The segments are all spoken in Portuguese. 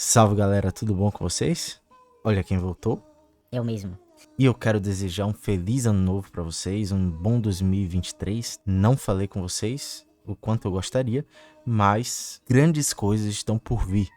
Salve galera, tudo bom com vocês? Olha quem voltou. Eu mesmo. E eu quero desejar um feliz ano novo pra vocês, um bom 2023. Não falei com vocês o quanto eu gostaria, mas grandes coisas estão por vir,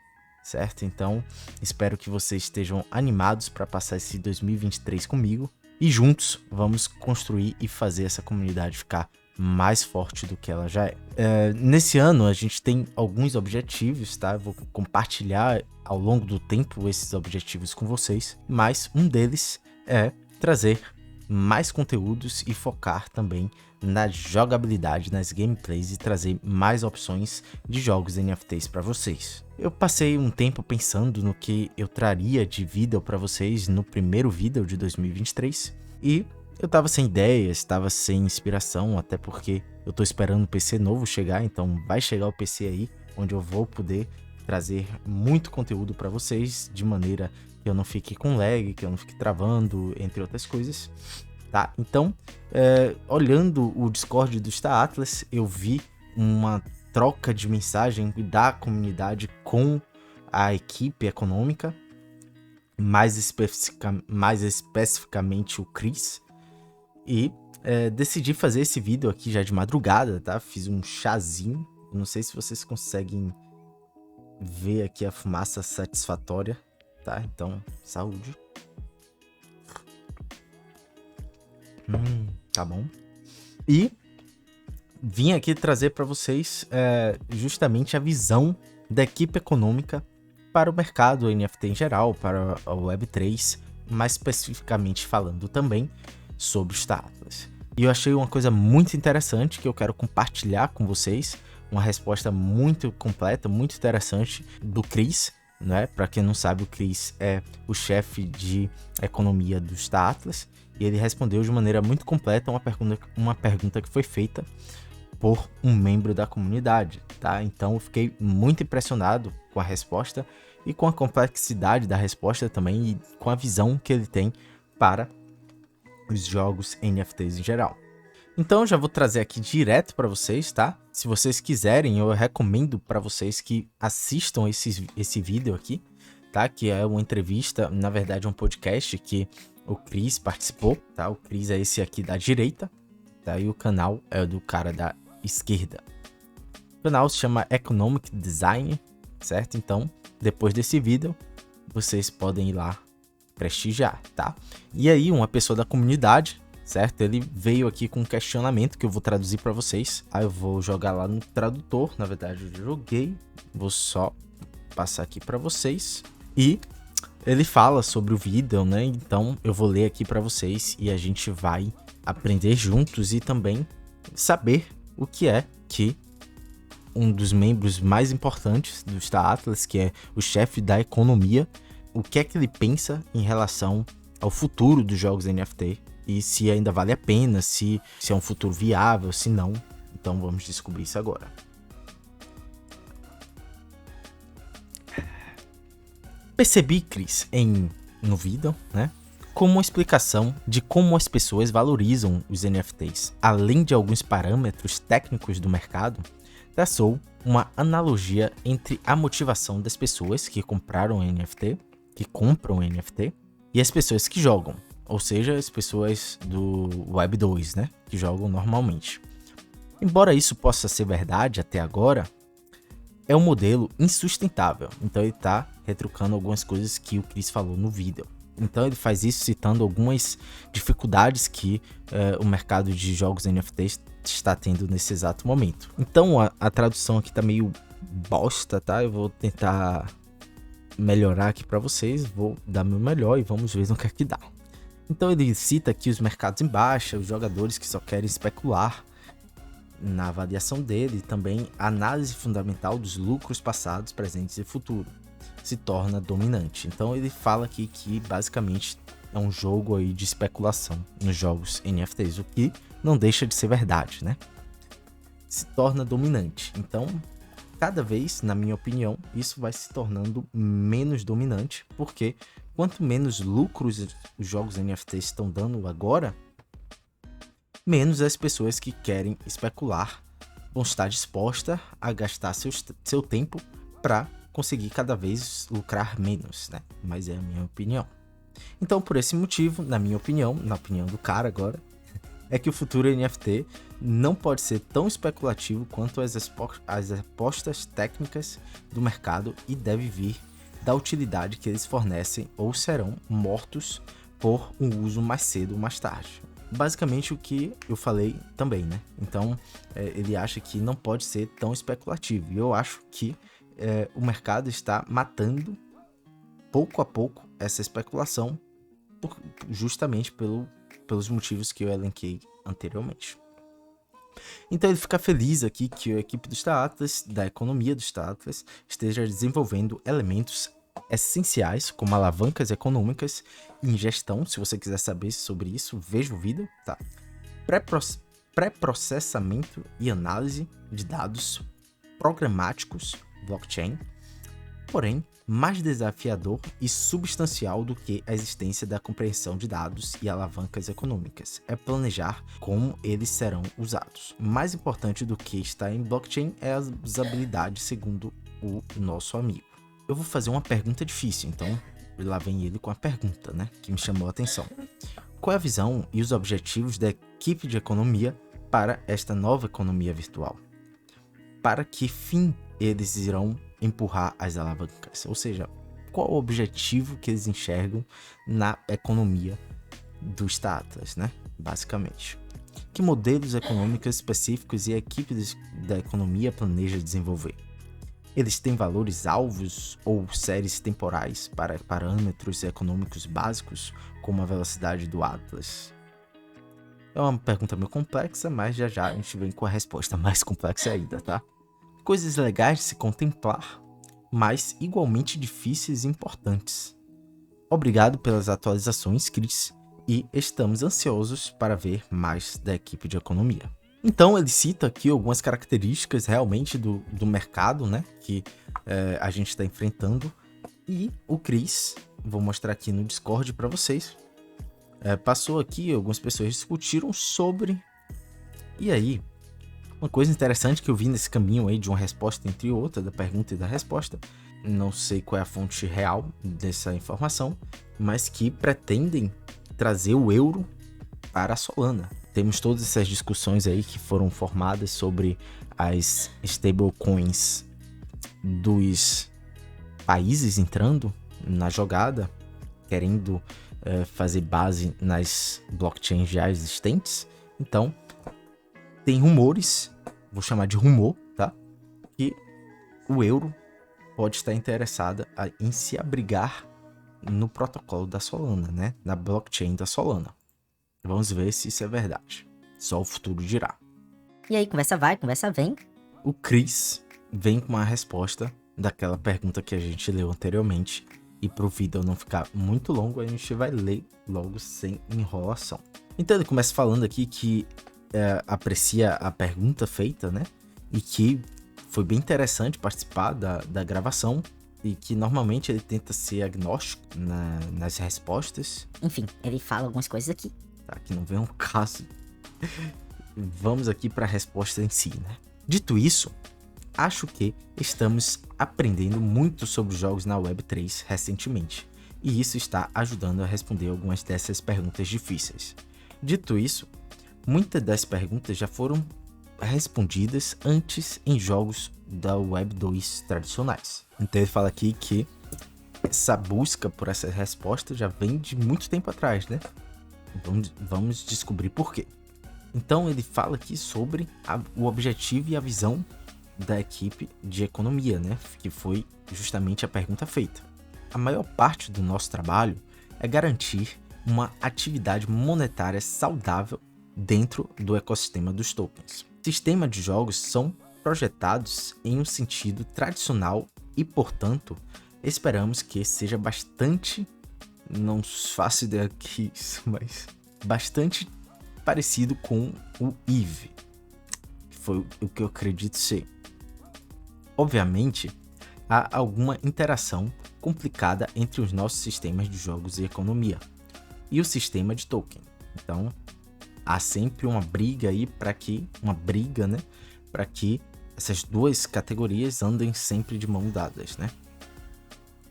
certo? Então, espero que vocês estejam animados para passar esse 2023 comigo e juntos vamos construir e fazer essa comunidade ficar mais forte do que ela já é. Nesse ano a gente tem alguns objetivos, tá? Eu vou compartilhar ao longo do tempo esses objetivos com vocês, mas um deles é trazer mais conteúdos e focar também na jogabilidade, nas gameplays e trazer mais opções de jogos NFTs para vocês. Eu passei um tempo pensando no que eu traria de vídeo para vocês no primeiro vídeo de 2023 e eu tava sem ideias, tava sem inspiração, até porque eu tô esperando o PC novo chegar, então vai chegar o PC aí, onde eu vou poder trazer muito conteúdo para vocês, de maneira que eu não fique com lag, que eu não fique travando, entre outras coisas, tá? Então, olhando o Discord do Star Atlas, eu vi uma troca de mensagem da comunidade com a equipe econômica, mais especificamente o Chris, e decidi fazer esse vídeo aqui já de madrugada, tá? Fiz um chazinho, não sei se vocês conseguem ver aqui a fumaça satisfatória, tá? Então, saúde. Tá bom. E vim aqui trazer para vocês justamente a visão da equipe econômica para o mercado NFT em geral, para a Web3, mais especificamente falando também sobre Star Atlas. E eu achei uma coisa muito interessante que eu quero compartilhar com vocês, uma resposta muito completa, muito interessante do Chris, né? Para quem não sabe, o Chris é o chefe de economia do Star Atlas e ele respondeu de maneira muito completa uma pergunta que foi feita por um membro da comunidade, tá? Então eu fiquei muito impressionado com a resposta e com a complexidade da resposta também e com a visão que ele tem para os jogos NFTs em geral. Então eu já vou trazer aqui direto para vocês, tá? Se vocês quiserem, eu recomendo para vocês que assistam esse vídeo aqui, tá? Que é uma entrevista, na verdade um podcast que o Chris participou, tá? O Chris é esse aqui da direita, tá? E o canal é do cara da esquerda. O canal se chama Economic Design, certo? Então, depois desse vídeo, vocês podem ir lá prestigiar, tá? E aí, uma pessoa da comunidade, certo? Ele veio aqui com um questionamento que eu vou traduzir para vocês. Aí eu vou jogar lá no tradutor, na verdade eu joguei, vou só passar aqui para vocês. E ele fala sobre o vídeo, né? Então eu vou ler aqui para vocês e a gente vai aprender juntos e também saber o que é que um dos membros mais importantes do Star Atlas, que é o chefe da economia, o que é que ele pensa em relação ao futuro dos jogos NFT e se ainda vale a pena, se é um futuro viável, se não. Então vamos descobrir isso agora. Percebi, Chris, no vídeo, né, como uma explicação de como as pessoas valorizam os NFTs, além de alguns parâmetros técnicos do mercado, traçou uma analogia entre a motivação das pessoas que compram NFT e as pessoas que jogam, ou seja, as pessoas do Web 2, né, que jogam normalmente. Embora isso possa ser verdade até agora, é um modelo insustentável, então ele está retrucando algumas coisas que o Chris falou no vídeo. Então ele faz isso citando algumas dificuldades que o mercado de jogos NFTs está tendo nesse exato momento. Então a tradução aqui tá meio bosta, tá? Eu vou tentar melhorar aqui para vocês, vou dar meu melhor e vamos ver no que é que dá. Então ele cita aqui os mercados em baixa, os jogadores que só querem especular na avaliação dele, e também a análise fundamental dos lucros passados, presentes e futuro se torna dominante. Então ele fala aqui que basicamente é um jogo aí de especulação nos jogos NFTs, o que não deixa de ser verdade, né? Se torna dominante. Então, cada vez, na minha opinião, isso vai se tornando menos dominante, porque quanto menos lucros os jogos NFTs estão dando agora, menos as pessoas que querem especular vão estar dispostas a gastar seu tempo para conseguir cada vez lucrar menos, né? Mas é a minha opinião. Então, por esse motivo, na minha opinião, na opinião do cara agora, é que o futuro NFT não pode ser tão especulativo quanto as apostas técnicas do mercado e deve vir da utilidade que eles fornecem ou serão mortos por um uso mais cedo ou mais tarde. Basicamente o que eu falei também, né? Então, ele acha que não pode ser tão especulativo. E eu acho que o mercado está matando, pouco a pouco, essa especulação, justamente pelos motivos que eu elenquei anteriormente. Então ele fica feliz aqui que a equipe do Star Atlas, da economia do Star Atlas, esteja desenvolvendo elementos essenciais, como alavancas econômicas e ingestão. Se você quiser saber sobre isso, veja o vídeo, tá? Pré-processamento e análise de dados programáticos, blockchain, porém, mais desafiador e substancial do que a existência da compreensão de dados e alavancas econômicas é planejar como eles serão usados. Mais importante do que estar em blockchain é a usabilidade, segundo o nosso amigo. Eu vou fazer uma pergunta difícil, então lá vem ele com a pergunta, né, que me chamou a atenção. Qual é a visão e os objetivos da equipe de economia para esta nova economia virtual? Para que fim eles irão empurrar as alavancas? Ou seja, qual o objetivo que eles enxergam na economia do Star Atlas, né? Basicamente. Que modelos econômicos específicos e a equipe da economia planeja desenvolver? Eles têm valores alvos ou séries temporais para parâmetros econômicos básicos, como a velocidade do Atlas? É uma pergunta meio complexa, mas já a gente vem com a resposta mais complexa ainda, tá? Coisas legais de se contemplar, mas igualmente difíceis e importantes. Obrigado pelas atualizações, Chris, e estamos ansiosos para ver mais da equipe de economia. Então ele cita aqui algumas características realmente do mercado, né, que a gente está enfrentando, e o Chris, vou mostrar aqui no Discord para vocês, passou aqui, algumas pessoas discutiram sobre, e aí, uma coisa interessante que eu vi nesse caminho aí de uma resposta entre outra, da pergunta e da resposta, não sei qual é a fonte real dessa informação, mas que pretendem trazer o euro para a Solana. Temos todas essas discussões aí que foram formadas sobre as stablecoins dos países entrando na jogada, querendo fazer base nas blockchains já existentes. Então, tem rumores, vou chamar de rumor, tá? Que o euro pode estar interessada em se abrigar no protocolo da Solana, né? Na blockchain da Solana. Vamos ver se isso é verdade. Só o futuro dirá. E aí, conversa vai, conversa vem. O Chris vem com uma resposta daquela pergunta que a gente leu anteriormente. E pro vídeo não ficar muito longo, a gente vai ler logo sem enrolação. Então ele começa falando aqui que aprecia a pergunta feita, né? E que foi bem interessante participar da gravação. E que normalmente ele tenta ser agnóstico nas respostas. Enfim, ele fala algumas coisas aqui. Tá, que não vem um caso. Vamos aqui para a resposta em si, né? Dito isso, acho que estamos aprendendo muito sobre jogos na Web3 recentemente. E isso está ajudando a responder algumas dessas perguntas difíceis. Dito isso, muitas das perguntas já foram respondidas antes em jogos da Web 2 tradicionais. Então ele fala aqui que essa busca por essa resposta já vem de muito tempo atrás, né? Vamos descobrir por quê. Então ele fala aqui sobre o objetivo e a visão da equipe de economia, né? Que foi justamente a pergunta feita. A maior parte do nosso trabalho é garantir uma atividade monetária saudável dentro do ecossistema dos tokens. Sistemas de jogos são projetados em um sentido tradicional e, portanto, esperamos que seja bastante, não faço ideia que isso, mas bastante parecido com o EVE, que foi o que eu acredito ser. Obviamente, há alguma interação complicada entre os nossos sistemas de jogos e economia e o sistema de token. Então, há sempre uma briga aí para que essas duas categorias andem sempre de mão dadas, né?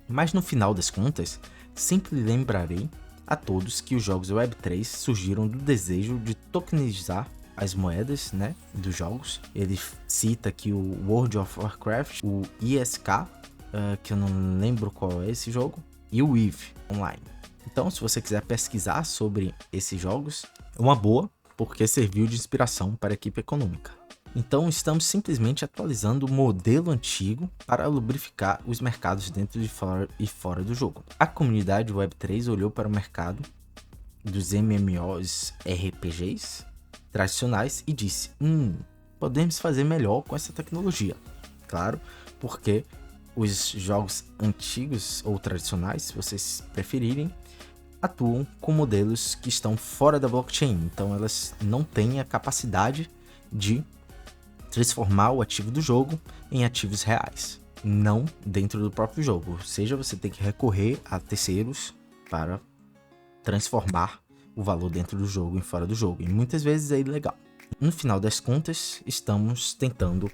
Mas no final das contas, sempre lembrarei a todos que os jogos Web3 surgiram do desejo de tokenizar as moedas, né, dos jogos. Ele cita aqui o World of Warcraft, o ISK, que eu não lembro qual é esse jogo, e o EVE Online. Então, se você quiser pesquisar sobre esses jogos, é uma boa, porque serviu de inspiração para a equipe econômica. Então, estamos simplesmente atualizando o modelo antigo para lubrificar os mercados dentro e fora do jogo. A comunidade Web3 olhou para o mercado dos MMOs RPGs tradicionais e disse: podemos fazer melhor com essa tecnologia. Claro, porque os jogos antigos ou tradicionais, se vocês preferirem, atuam com modelos que estão fora da blockchain. Então, elas não têm a capacidade de transformar o ativo do jogo em ativos reais, não dentro do próprio jogo. Ou seja, você tem que recorrer a terceiros para transformar o valor dentro do jogo em fora do jogo, e muitas vezes é ilegal. No final das contas, estamos tentando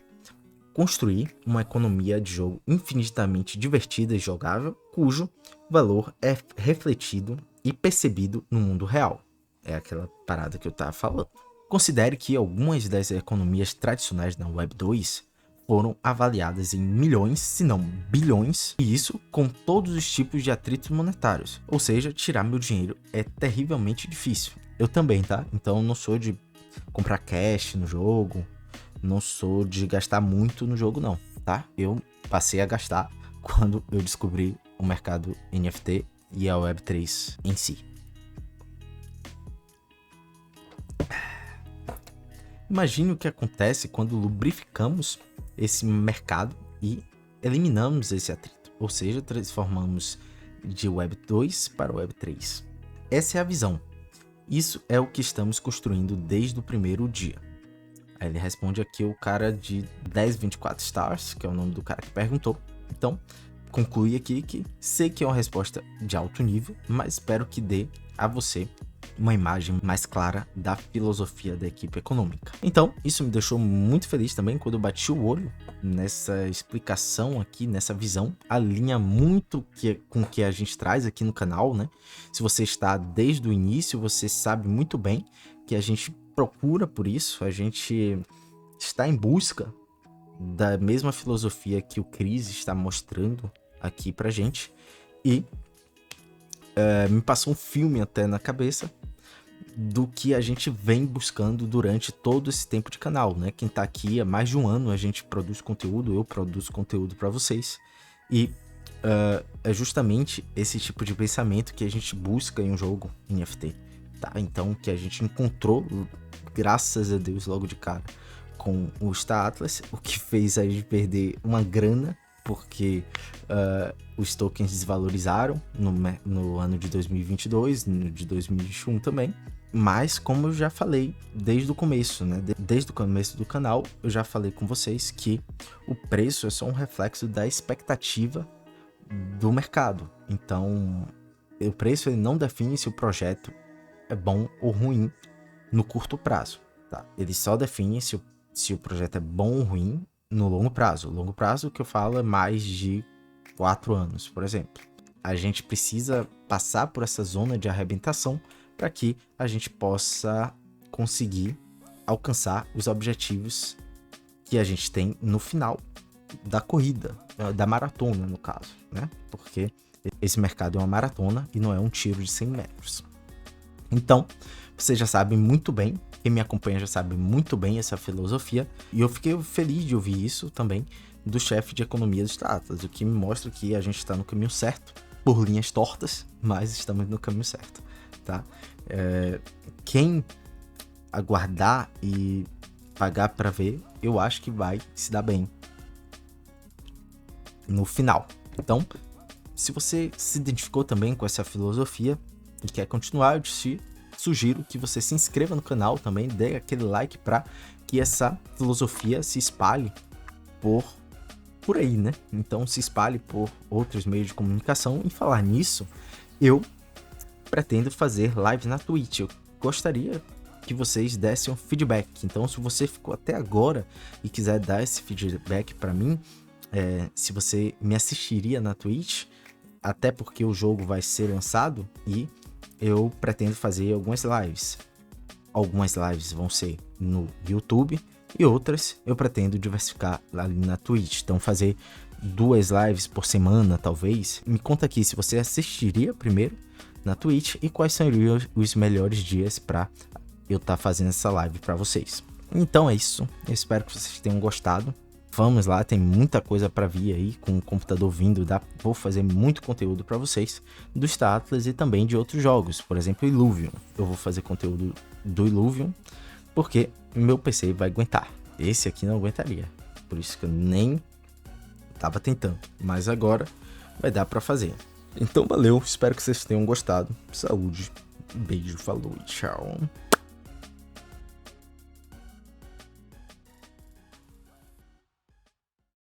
construir uma economia de jogo infinitamente divertida e jogável, cujo valor é refletido e percebido no mundo real. É aquela parada que eu estava falando. Considere que algumas das economias tradicionais na Web 2 foram avaliadas em milhões, se não bilhões, e isso com todos os tipos de atritos monetários. Ou seja, tirar meu dinheiro é terrivelmente difícil. Eu também, tá? Então eu não sou de comprar cash no jogo, não sou de gastar muito no jogo não, tá? Eu passei a gastar quando eu descobri o mercado NFT e a Web3 em si. Imagine o que acontece quando lubrificamos esse mercado e eliminamos esse atrito, ou seja, transformamos de Web 2 para Web 3. Essa é a visão. Isso é o que estamos construindo desde o primeiro dia. Aí ele responde aqui o cara de 1024 Stars, que é o nome do cara que perguntou. Então, conclui aqui que sei que é uma resposta de alto nível, mas espero que dê a você uma imagem mais clara da filosofia da equipe econômica. Então, isso me deixou muito feliz também quando eu bati o olho nessa explicação aqui, nessa visão. Alinha muito com o que a gente traz aqui no canal, né? Se você está desde o início, você sabe muito bem que a gente procura por isso, a gente está em busca da mesma filosofia que o Chris está mostrando aqui pra gente. E me passou um filme até na cabeça do que a gente vem buscando durante todo esse tempo de canal, né? Quem tá aqui há mais de um ano, a gente produz conteúdo, eu produzo conteúdo para vocês, e é justamente esse tipo de pensamento que a gente busca em um jogo NFT, tá? Então, que a gente encontrou, graças a Deus, logo de cara, com o Star Atlas, o que fez a gente perder uma grana, porque os tokens desvalorizaram no ano de 2022, no de 2021 também. Mas, como eu já falei desde o começo, né? Desde o começo do canal, eu já falei com vocês que o preço é só um reflexo da expectativa do mercado. Então, o preço ele não define se o projeto é bom ou ruim no curto prazo, tá? Ele só define se o projeto é bom ou ruim no longo prazo. O longo prazo que eu falo é mais de 4 anos, por exemplo. A gente precisa passar por essa zona de arrebentação para que a gente possa conseguir alcançar os objetivos que a gente tem no final da corrida, da maratona, no caso, né? Porque esse mercado é uma maratona e não é um tiro de 100 metros. Então, você já sabe muito bem, quem me acompanha já sabe muito bem essa filosofia, e eu fiquei feliz de ouvir isso também do chefe de economia do Star Atlas, o que me mostra que a gente está no caminho certo, por linhas tortas, mas estamos no caminho certo, tá? Quem aguardar e pagar para ver, eu acho que vai se dar bem no final. Então, se você se identificou também com essa filosofia e quer continuar, eu te sugiro que você se inscreva no canal também, dê aquele like para que essa filosofia se espalhe por aí, né? Então se espalhe por outros meios de comunicação. E falar nisso, eu pretendo fazer live na Twitch. Eu gostaria que vocês dessem um feedback. Então, se você ficou até agora e quiser dar esse feedback para mim, se você me assistiria na Twitch, até porque o jogo vai ser lançado e eu pretendo fazer algumas lives. Algumas lives vão ser no YouTube e outras eu pretendo diversificar ali na Twitch. Então fazer 2 lives por semana, talvez. Me conta aqui se você assistiria primeiro na Twitch e quais seriam os melhores dias para eu estar fazendo essa live para vocês. Então é isso, eu espero que vocês tenham gostado. Vamos lá, tem muita coisa para vir aí com o computador vindo, vou fazer muito conteúdo para vocês do Star Atlas e também de outros jogos, por exemplo, Illuvium. Eu vou fazer conteúdo do Illuvium porque meu PC vai aguentar. Esse aqui não aguentaria, por isso que eu nem tava tentando, mas agora vai dar para fazer. Então valeu, espero que vocês tenham gostado. Saúde, beijo, falou e tchau.